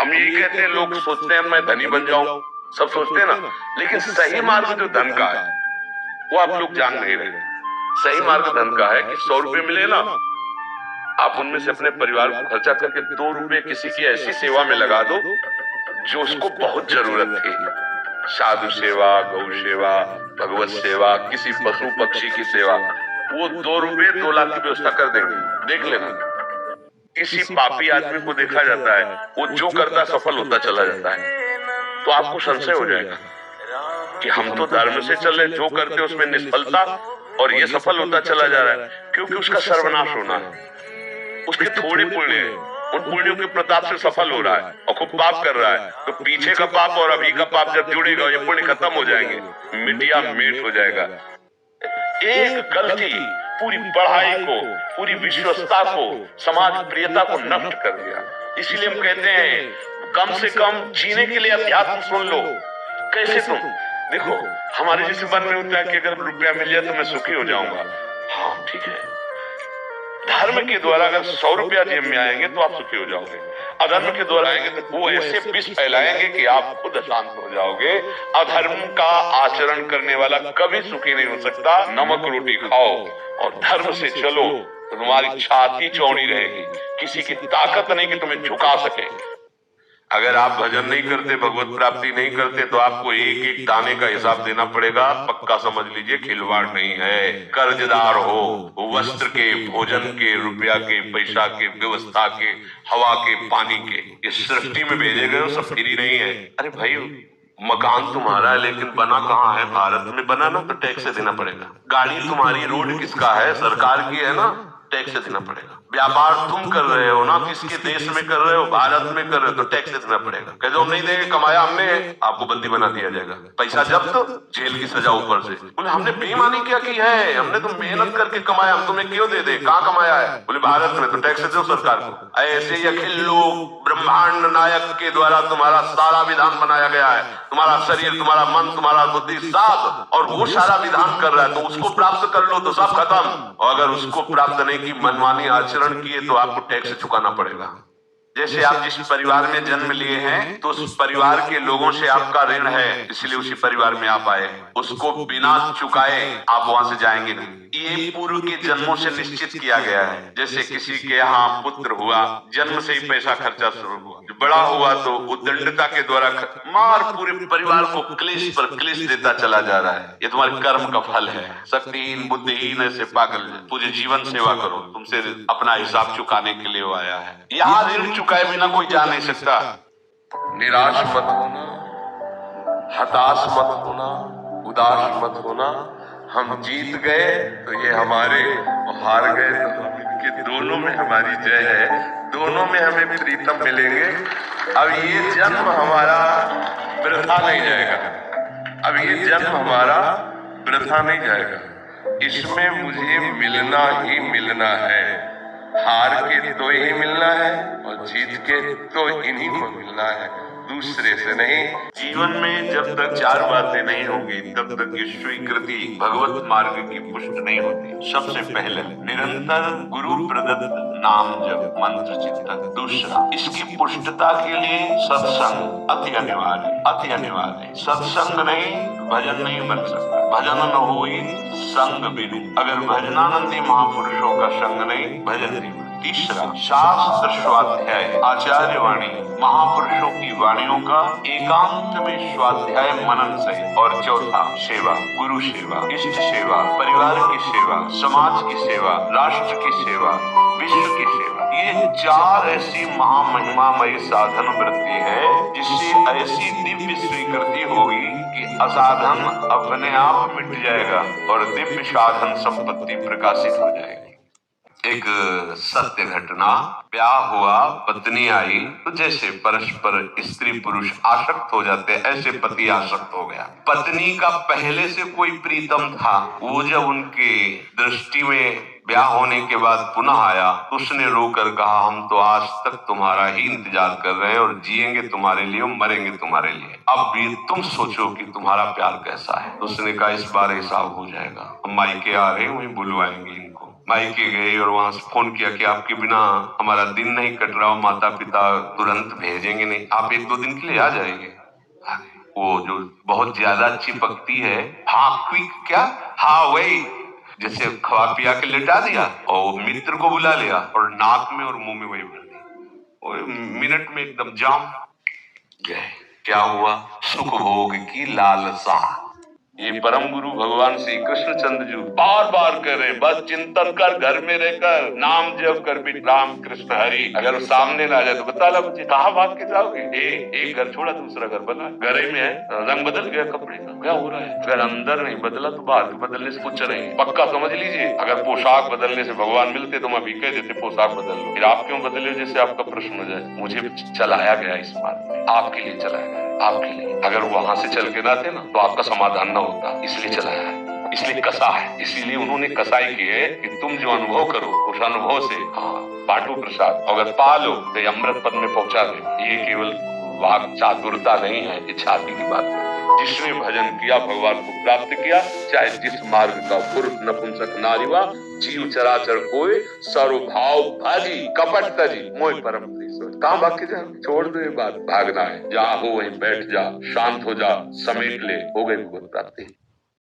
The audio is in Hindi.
हम यही कहते हैं, लोग सोचते हैं मैं धनी बन जाऊं, सब सोचते हैं ना, लेकिन सही मार्ग जो धन का है वो आप लोग जान नहीं रहे। सही मार्ग धन का है कि 100 रुपए मिले ना, आप उनमें से अपने परिवार को खर्चा करके 2 रुपए किसी की ऐसी सेवा में लगा दो जो उसको बहुत जरूरत थी। साधु सेवा, गौ सेवा, भगवत सेवा, किसी पशु पक्षी की सेवा, वो 2 रुपए 2 लाख की व्यवस्था कर देंगे। देख लेना, किसी पापी आदमी को देखा जाता है वो जो करता सफल होता चला जाता है, तो आपको संशय हो जाएगा कि हम तो धर्म से चल रहे, जो करते उसमें निष्फलता, और ये सफल होता चला जा रहा है, क्योंकि उसका सर्वनाश होना है। उसके थोड़े पुण्य हैं, उन पुण्यों के प्रताप से सफल हो रहा है और खूब पाप कर रहा है, तो पीछे का पाप और अभी का पाप जब जुड़ेगा ये पुण्य खत्म हो जाएंगे, मिटिया मेट हो जाएगा। एक गलती पूरी पढ़ाई को, पूरी विश्वस्तता को, समाज प्रियता को नष्ट कर दिया। इसीलिए हम कहते हैं कम से कम जीने के लिए अध्यात्म सुन लो। कैसे तुम देखो, हमारे जैसे मन में होता है कि अगर रुपया मिल जाए तो मैं सुखी हो जाऊंगा। हाँ ठीक है, धर्म के द्वारा अगर 100 रुपया जेब में आएंगे तो आप सुखी हो जाओगे। अधर्म के द्वारा आएंगे तो वो ऐसे विष फैलाएंगे कि आप खुद अशांत हो जाओगे। अधर्म का आचरण करने वाला कभी सुखी नहीं हो सकता। नमक रोटी खाओ और धर्म से चलो तो तुम्हारी छाती चौड़ी रहेगी, किसी की ताकत नहीं कि तुम्हें झुका सके। अगर आप भजन नहीं करते, भगवत प्राप्ति नहीं करते, तो आपको एक एक दाने का हिसाब देना पड़ेगा। पक्का समझ लीजिए, खिलवाड़ नहीं है। कर्जदार हो, वस्त्र के, भोजन के, रुपया के, पैसा के, व्यवस्था के, हवा के, पानी के, इस सृष्टि में भेजे गए हो, सब फ्री नहीं है। अरे भाई, मकान तुम्हारा है लेकिन बना कहाँ है? भारत में बना ना, तो टैक्स से देना पड़ेगा। गाड़ी तुम्हारी, रोड किसका है? सरकार की है ना, टैक्स देना पड़ेगा। व्यापार तुम कर रहे हो ना, किसके देश में कर रहे हो? भारत में कर रहे हो, तो टैक्स देना पड़ेगा। कह दो हम नहीं देंगे, कमाया हमने, आपको बंदी बना दिया जाएगा। पैसा जब्त, जेल की सजा ऊपर से। बोले हमने बेईमानी क्या की है? हमने तो मेहनत करके कमाया, हम तुम्हें क्यों दे दे? कहाँ कमाया है? बोले भारत में, तो टैक्स दो सरकार को। ऐसे ही अखिल लोक ब्रह्मांड नायक के द्वारा तुम्हारा सारा विधान बनाया गया है। तुम्हारा शरीर, तुम्हारा मन, तुम्हारा बुद्धि साथ, और वो सारा विधान कर रहा है, तो उसको प्राप्त कर लो तो सब खत्म। और अगर उसको प्राप्त नहीं की, मनमानी आचरण किए, तो आपको टैक्स चुकाना पड़ेगा। जैसे आप जिस परिवार में जन्म लिए हैं, तो उस परिवार के लोगों से आपका ऋण है, इसलिए उसी परिवार में आप आए। उसको बिना चुकाए आप वहां से जाएंगे नहीं। ये पूर्व के जन्मों से निश्चित किया गया है। जैसे किसी के यहाँ पुत्र हुआ, जन्म से ही पैसा खर्चा शुरू हुआ, बड़ा हुआ तो उद्दंडता के द्वारा मार पूरे परिवार को क्लेश पर क्लेश देता चला जा रहा है। ये तुम्हारे कर्म का फल है। शक्तिहीन, बुद्धिहीन, ऐसे पागल पूरे जीवन सेवा करो, तुमसे अपना हिसाब चुकाने के लिए वो आया है। यहाँ ऋण चुकाए बिना कोई जा नहीं सकता। निराश मत होना, हताश मत होना, उदास मत होना। हम जीत गए तो ये हमारे, हार गए तो इनके, दोनों में हमारी जय है, दोनों में हमें प्रीतम मिलेंगे। अब ये जन्म हमारा वृथा नहीं जाएगा, अब ये जन्म हमारा वृथा नहीं जाएगा। इसमें मुझे मिलना ही मिलना है। हार के तो ही मिलना है और जीत के तो इन्हीं को मिलना है, दूसरे से नहीं। जीवन में जब तक 4 बातें नहीं होंगी तब तक ये स्वीकृति भगवत मार्ग की पुष्ट नहीं होती। सबसे पहले निरंतर गुरु प्रदत्त नाम जप, मंत्र चिंतन। दूसरा, इसकी पुष्टता के लिए सत्संग अति अनिवार्य, अति अनिवार्य। सत्संग नहीं, भजन नहीं बन सकता। भजन न हो संग बिनु, अगर भजनानंदी महापुरुषों का संग नहीं, भजन नहीं। तीसरा, शास्त्र स्वाध्याय, आचार्य वाणी, महापुरुषों की वाणियों का एकांत में स्वाध्याय मनन सहित। और चौथा, सेवा, गुरु सेवा, इष्ट सेवा, परिवार की सेवा, समाज की सेवा, राष्ट्र की सेवा, विश्व की सेवा। ये 4 ऐसी महामहिमामयी साधन वृत्ति है जिससे ऐसी दिव्य स्वीकृति होगी कि असाधन अपने आप मिट जाएगा और दिव्य साधन संपत्ति प्रकाशित हो जाएगी। एक सत्य घटना, ब्याह हुआ, पत्नी आई, तो जैसे परस्पर स्त्री पुरुष आसक्त हो जाते हैं, ऐसे पति आसक्त हो गया। पत्नी का पहले से कोई प्रीतम था, वो जब उनके दृष्टि में ब्याह होने के बाद पुनः आया, उसने रोकर कहा हम तो आज तक तुम्हारा ही इंतजार कर रहे हैं और जिएंगे तुम्हारे लिए, मरेंगे तुम्हारे लिए। अब भी तुम सोचो कि तुम्हारा प्यार कैसा है। उसने कहा इस बार हिसाब हो जाएगा, मायके आ रहे हैं, वही बुलवाएंगे इनको। मायके गए और वहां से फोन किया कि आपके बिना हमारा दिन नहीं कट रहा, माता पिता तुरंत भेजेंगे नहीं, आप 1-2 दिन के लिए आ जाएंगे। वो जो बहुत ज्यादा चिपकती है, हाँ क्विक क्या, हाँ वही, जैसे खवा पिया के लेटा दिया और मित्र को बुला लिया और नाक में और मुंह में वही भर दिया, वो मिनट में एकदम जाम गए। क्या हुआ? सुख भोग की लालसा। ये परम गुरु भगवान श्री कृष्ण चंद्र जी बार बार कह रहे, बस चिंतन कर, घर में रहकर नाम जप कर भी, राम कृष्ण हरि। अगर वो सामने ना आ जाए तो बता ला मुझे, कहाँ भाग के जाओगे? एक घर छोड़ा दूसरा घर बना, घर में है, रंग बदल गया कपड़े का, क्या हो रहा है? अगर अंदर नहीं बदला तो बाहर बदलने से कुछ नहीं। पक्का समझ लीजिए, अगर पोशाक बदलने से भगवान मिलते तो मैं भी कह देते पोशाक बदल लो, फिर आप क्यों बदले? जैसे आपका प्रश्न हो जाए। मुझे चलाया गया इस बात में, आपके लिए चलाया गया, आपके लिए। अगर वहां से चल के ना थे ना तो आपका समाधान ना होता, इसलिए चलाया है, इसलिए कसा है, इसीलिए उन्होंने कसाई की है कि तुम जो अनुभव करो उस अनुभव से बांटो प्रसाद, अगर पालो तो अमृत पद में पहुंचा दे। ये केवल वाक चातुरता नहीं है, ये छाती की बात है। जिसने भजन किया भगवान को प्राप्त किया, चाहे जिस मार्ग का पुरुष नपुंसक नारीवा, जीव चराचर कोय सर्वभाव भाजी कपट तजी मोह परम प्रीत। कहाँ भाग के जा, छोड़ दो ये बात, भागना है, जहाँ हो वहीं बैठ जा, शांत हो जा, समेट ले, हो गई भगवत प्राप्ति।